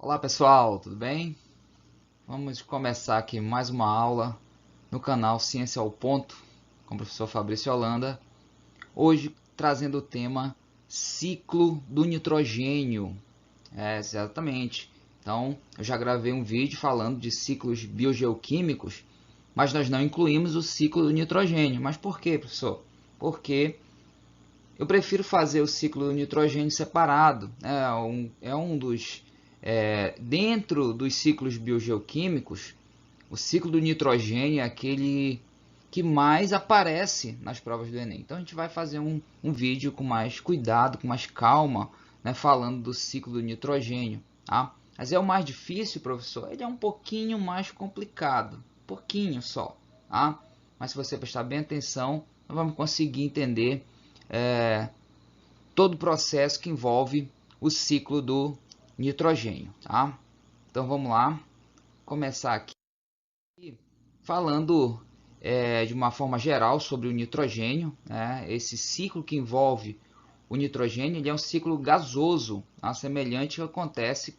Olá pessoal, tudo bem? Vamos começar aqui mais uma aula no canal Ciência ao Ponto com o professor Fabrício Holanda. Hoje trazendo o tema ciclo do nitrogênio. Exatamente. Então, eu já gravei um vídeo falando de ciclos biogeoquímicos, mas nós não incluímos o ciclo do nitrogênio. Mas por quê, professor? Porque eu prefiro fazer o ciclo do nitrogênio separado. Dentro dos ciclos biogeoquímicos, o ciclo do nitrogênio é aquele que mais aparece nas provas do Enem. Então a gente vai fazer um vídeo com mais cuidado, com mais calma, né, falando do ciclo do nitrogênio. Tá? Mas é o mais difícil, professor? Ele é um pouquinho mais complicado, um pouquinho só. Tá? Mas se você prestar bem atenção, nós vamos conseguir entender todo o processo que envolve o ciclo do nitrogênio. Tá? Então vamos lá, começar aqui falando de uma forma geral sobre o nitrogênio. Né? Esse ciclo que envolve o nitrogênio ele é um ciclo gasoso, tá? Semelhante ao que acontece,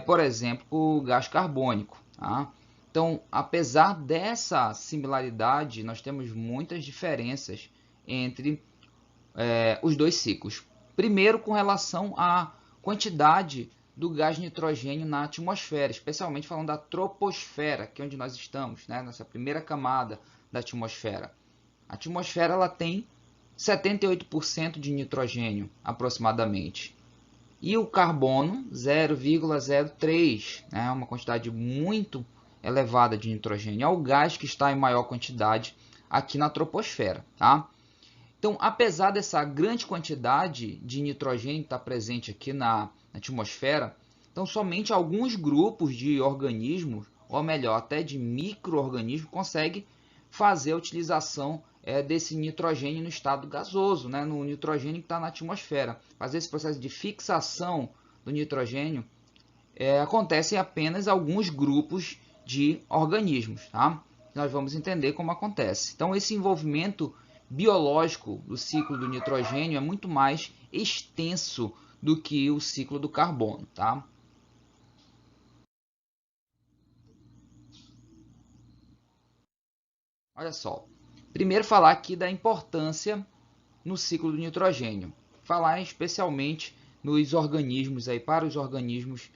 por exemplo, com o gás carbônico. Tá? Então, apesar dessa similaridade, nós temos muitas diferenças entre os dois ciclos. Primeiro, com relação à quantidade do gás nitrogênio na atmosfera, especialmente falando da troposfera, que é onde nós estamos, né? Nessa primeira camada da atmosfera. A atmosfera ela tem 78% de nitrogênio, aproximadamente. E o carbono, 0,03, né? Uma quantidade muito elevada de nitrogênio. É o gás que está em maior quantidade aqui na troposfera. Tá? Então, apesar dessa grande quantidade de nitrogênio estar presente aqui na atmosfera, então somente alguns grupos de organismos, ou melhor, até de micro-organismos, conseguem fazer a utilização desse nitrogênio no estado gasoso, né, no nitrogênio que está na atmosfera. Fazer esse processo de fixação do nitrogênio acontece em apenas alguns grupos de organismos. Tá? Nós vamos entender como acontece. Então, esse envolvimento biológico do ciclo do nitrogênio é muito mais extenso do que o ciclo do carbono. Tá? Olha só. Primeiro falar aqui da importância no ciclo do nitrogênio. Falar especialmente nos organismos, para os organismos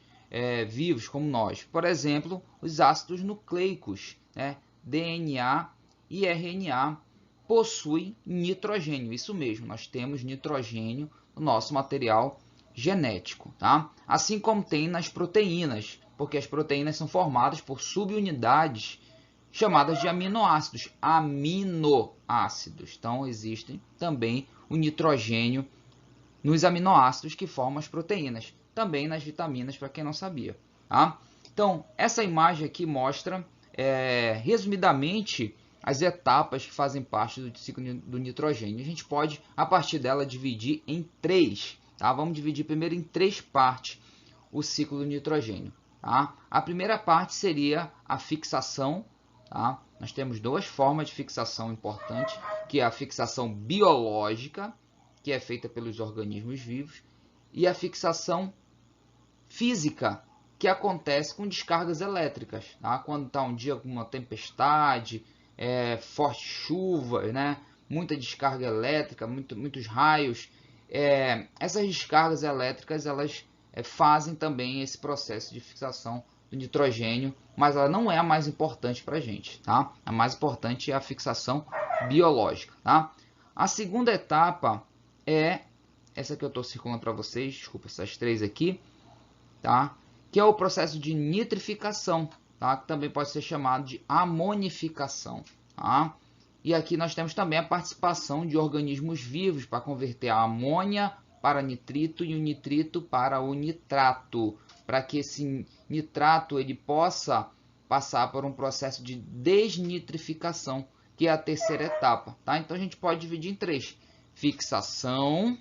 vivos como nós. Por exemplo, os ácidos nucleicos, né? DNA e RNA possuem nitrogênio. Isso mesmo, nós temos nitrogênio no nosso material genético. Tá? Assim como tem nas proteínas, porque as proteínas são formadas por subunidades chamadas de aminoácidos. Aminoácidos. Então, existem também o nitrogênio nos aminoácidos que formam as proteínas. Também nas vitaminas, para quem não sabia. Tá? Então, essa imagem aqui mostra, resumidamente, as etapas que fazem parte do ciclo do nitrogênio. A gente pode, a partir dela, dividir em três. Tá? Vamos dividir primeiro em três partes o ciclo do nitrogênio. Tá? A primeira parte seria a fixação. Tá? Nós temos duas formas de fixação importantes, que é a fixação biológica, que é feita pelos organismos vivos, e a fixação física, que acontece com descargas elétricas. Tá? Quando está um dia com uma tempestade, forte chuva, né? Muita descarga elétrica, muitos raios, essas descargas elétricas elas fazem também esse processo de fixação do nitrogênio, mas ela não é a mais importante para a gente. Tá? A mais importante é a fixação biológica. Tá? A segunda etapa é essa que eu estou circulando para vocês, desculpa, essas três aqui, tá? Que é o processo de nitrificação, tá? Que também pode ser chamado de amonificação. Tá? E aqui nós temos também a participação de organismos vivos para converter a amônia para nitrito e o nitrito para o nitrato, para que esse nitrato ele possa passar por um processo de desnitrificação, que é a terceira etapa. Tá? Então a gente pode dividir em três: fixação,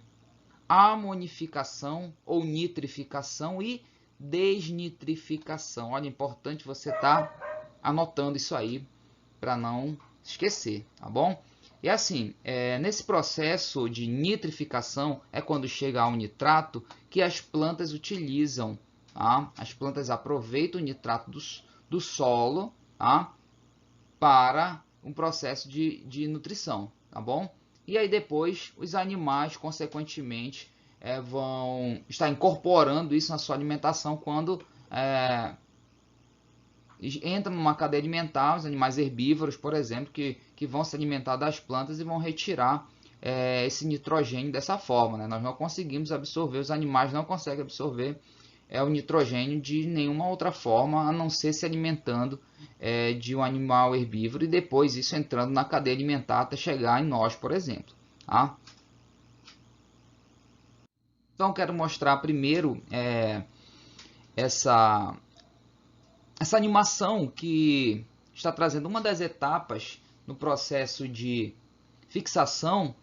amonificação ou nitrificação e desnitrificação. Olha, é importante você estar anotando isso aí para não esquecer, tá bom? E assim, nesse processo de nitrificação é quando chega ao nitrato que as plantas utilizam tá? As plantas aproveitam o nitrato do solo, tá? Para um processo de nutrição, tá bom? E aí depois os animais, consequentemente, vão estar incorporando isso na sua alimentação quando entra numa cadeia alimentar, os animais herbívoros, por exemplo, que vão se alimentar das plantas e vão retirar esse nitrogênio dessa forma, né? Nós não conseguimos absorver, os animais não conseguem absorver o nitrogênio de nenhuma outra forma, a não ser se alimentando de um animal herbívoro e depois isso entrando na cadeia alimentar até chegar em nós, por exemplo. Tá? Então, quero mostrar primeiro essa animação que está trazendo uma das etapas no processo de fixação,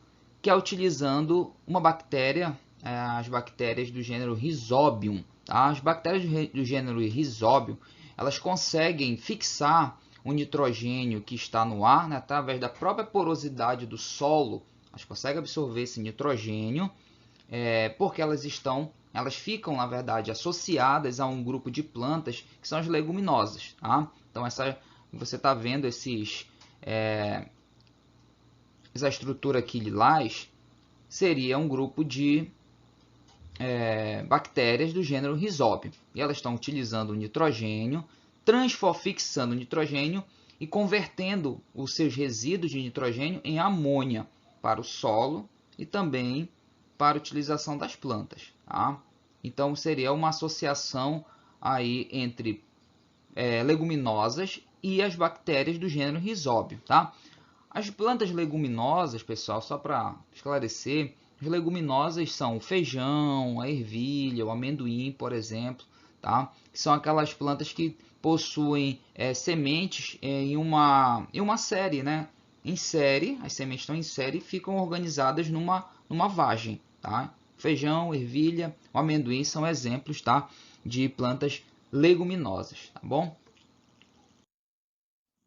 que é utilizando uma bactéria, as bactérias do gênero Rhizobium. Tá? As bactérias do gênero Rhizobium, elas conseguem fixar o nitrogênio que está no ar, né, através da própria porosidade do solo. Elas conseguem absorver esse nitrogênio, porque elas ficam, na verdade, associadas a um grupo de plantas que são as leguminosas. Tá? Então, você está vendo essa estrutura aqui lilás, seria um grupo de bactérias do gênero Rhizobium. E elas estão utilizando o nitrogênio, fixando o nitrogênio e convertendo os seus resíduos de nitrogênio em amônia para o solo e também para a utilização das plantas. Tá? Então, seria uma associação aí entre leguminosas e as bactérias do gênero Rhizobium. Tá? As plantas leguminosas, pessoal, só para esclarecer, as leguminosas são o feijão, a ervilha, o amendoim, por exemplo, tá? Que são aquelas plantas que possuem sementes em uma série, né? Em série, as sementes estão em série e ficam organizadas numa vagem, tá? Feijão, ervilha, o amendoim são exemplos, tá? De plantas leguminosas, tá bom?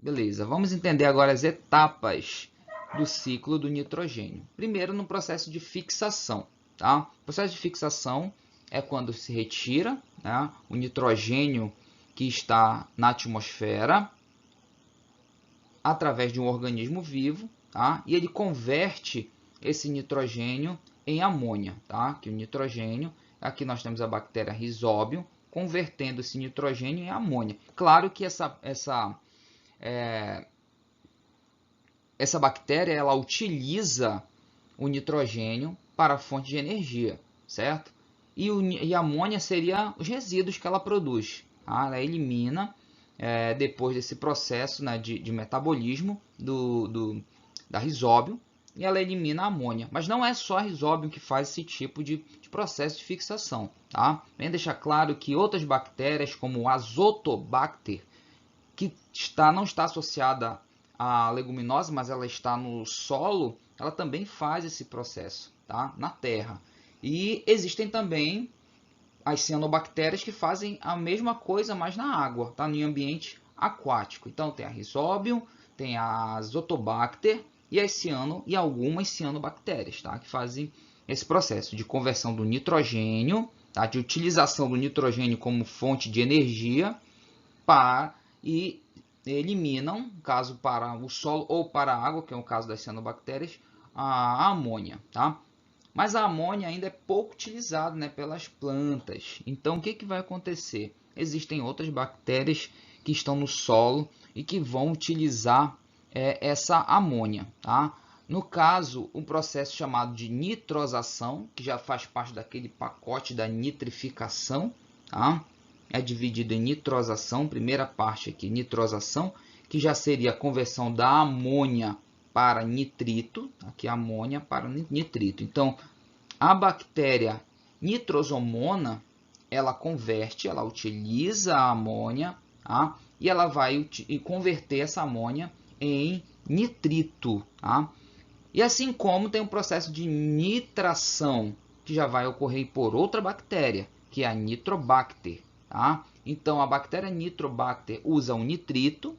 Beleza, vamos entender agora as etapas do ciclo do nitrogênio. Primeiro, no processo de fixação. Tá? O processo de fixação é quando se retira, né, o nitrogênio que está na atmosfera através de um organismo vivo, tá? E ele converte esse nitrogênio em amônia. Tá? Que o nitrogênio, aqui nós temos a bactéria Rhizobium, convertendo esse nitrogênio em amônia. Claro que essa bactéria ela utiliza o nitrogênio para a fonte de energia, certo? E a amônia seria os resíduos que ela produz. Tá? Ela elimina, depois desse processo, né, de metabolismo da Rhizobium, e ela elimina a amônia. Mas não é só a Rhizobium que faz esse tipo de processo de fixação. Tá? Vem deixar claro que outras bactérias, como o Azotobacter, que não está associada à leguminosa, mas ela está no solo, ela também faz esse processo, tá? Na terra. E existem também as cianobactérias que fazem a mesma coisa, mas na água, tá? No ambiente aquático. Então tem a Rhizobium, tem a Azotobacter e algumas cianobactérias, tá? Que fazem esse processo de conversão do nitrogênio, tá? De utilização do nitrogênio como fonte de energia e eliminam, caso para o solo ou para a água, que é o caso das cianobactérias, a amônia. Tá? Mas a amônia ainda é pouco utilizada, né, pelas plantas. Então, o que vai acontecer? Existem outras bactérias que estão no solo e que vão utilizar essa amônia. Tá? No caso, um processo chamado de nitrosação, que já faz parte daquele pacote da nitrificação, tá? É dividido em nitrosação, primeira parte aqui, nitrosação, que já seria a conversão da amônia para nitrito, aqui amônia para nitrito. Então, a bactéria Nitrosomona, ela converte, ela utiliza a amônia, tá? E ela vai converter essa amônia em nitrito. Tá? E assim como tem um processo de nitração, que já vai ocorrer por outra bactéria, que é a Nitrobacter. Tá? Então, a bactéria Nitrobacter usa um nitrito,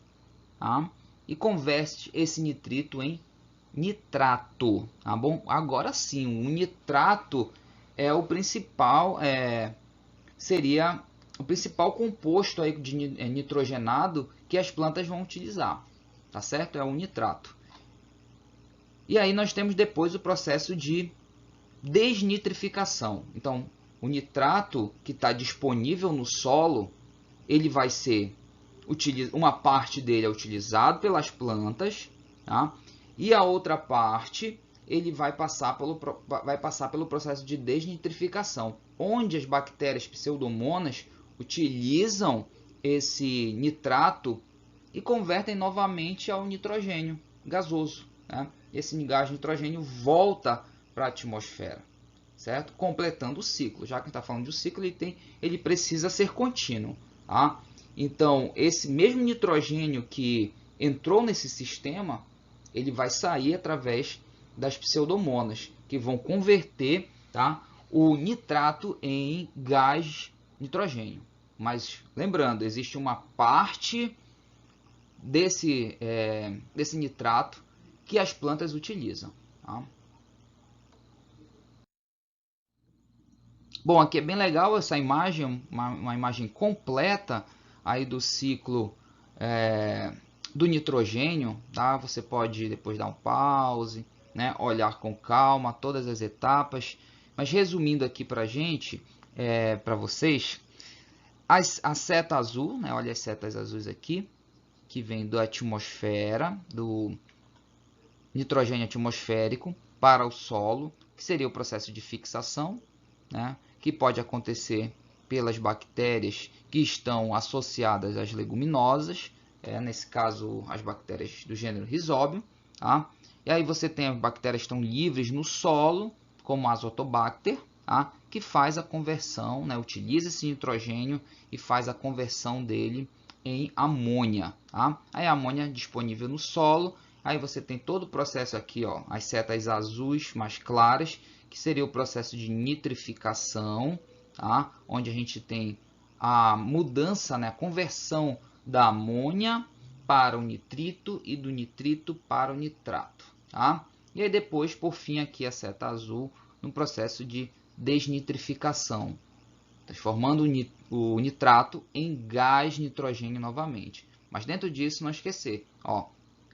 tá? E converte esse nitrito em nitrato. Tá bom? Agora sim, o nitrato é o principal, seria o principal composto aí de nitrogenado que as plantas vão utilizar, tá certo? É o nitrato. E aí nós temos depois o processo de desnitrificação. Então, o nitrato que está disponível no solo, ele vai ser, uma parte dele é utilizado pelas plantas, tá? E a outra parte ele vai passar pelo processo de desnitrificação, onde as bactérias pseudomonas utilizam esse nitrato e convertem novamente ao nitrogênio gasoso, né? Esse gás nitrogênio volta para a atmosfera, certo? Completando o ciclo. Já que está falando do ciclo, ele precisa ser contínuo, tá? Então, esse mesmo nitrogênio que entrou nesse sistema, ele vai sair através das pseudomonas, que vão converter, tá, o nitrato em gás nitrogênio. Mas, lembrando, existe uma parte desse nitrato que as plantas utilizam, tá? Bom, aqui é bem legal essa imagem, uma imagem completa aí do ciclo do nitrogênio, tá? Você pode depois dar um pause, né? Olhar com calma todas as etapas. Mas resumindo aqui para a gente, para vocês, a seta azul, né? Olha as setas azuis aqui, que vem da atmosfera, do nitrogênio atmosférico para o solo, que seria o processo de fixação, né? Que pode acontecer pelas bactérias que estão associadas às leguminosas, nesse caso as bactérias do gênero Rhizóbio, tá? E aí você tem as bactérias que estão livres no solo, como a Azotobacter, tá? Que faz a conversão, né? Utiliza esse nitrogênio e faz a conversão dele em amônia, tá? Aí a amônia é disponível no solo. Aí você tem todo o processo aqui, ó, as setas azuis mais claras, que seria o processo de nitrificação, tá? Onde a gente tem a mudança, né, a conversão da amônia para o nitrito e do nitrito para o nitrato, tá? E aí depois, por fim, aqui a seta azul no processo de desnitrificação, transformando o nitrato em gás nitrogênio novamente. Mas dentro disso, não esquecer, ó,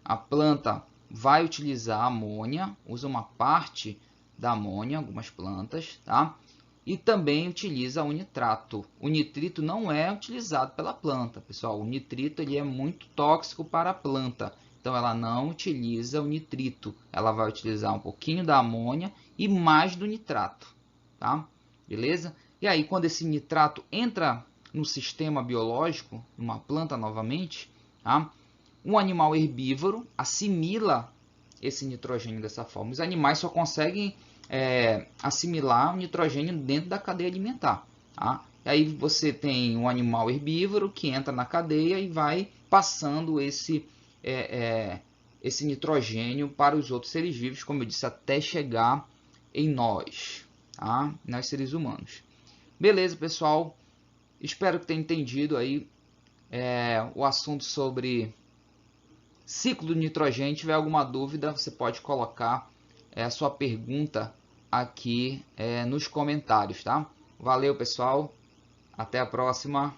a planta vai utilizar amônia, usa uma parte da amônia, algumas plantas, tá? E também utiliza o nitrato. O nitrito não é utilizado pela planta, pessoal. O nitrito ele é muito tóxico para a planta, então ela não utiliza o nitrito. Ela vai utilizar um pouquinho da amônia e mais do nitrato, tá? Beleza? E aí, quando esse nitrato entra no sistema biológico, numa planta novamente, tá? Um animal herbívoro assimila esse nitrogênio dessa forma. Os animais só conseguem assimilar o nitrogênio dentro da cadeia alimentar, tá? E aí você tem um animal herbívoro que entra na cadeia e vai passando esse nitrogênio para os outros seres vivos, como eu disse, até chegar em nós, tá? Nós seres humanos. Beleza, pessoal? Espero que tenha entendido aí o assunto sobre ciclo do nitrogênio. Se tiver alguma dúvida, você pode colocar a sua pergunta aqui nos comentários, tá? Valeu, pessoal. Até a próxima.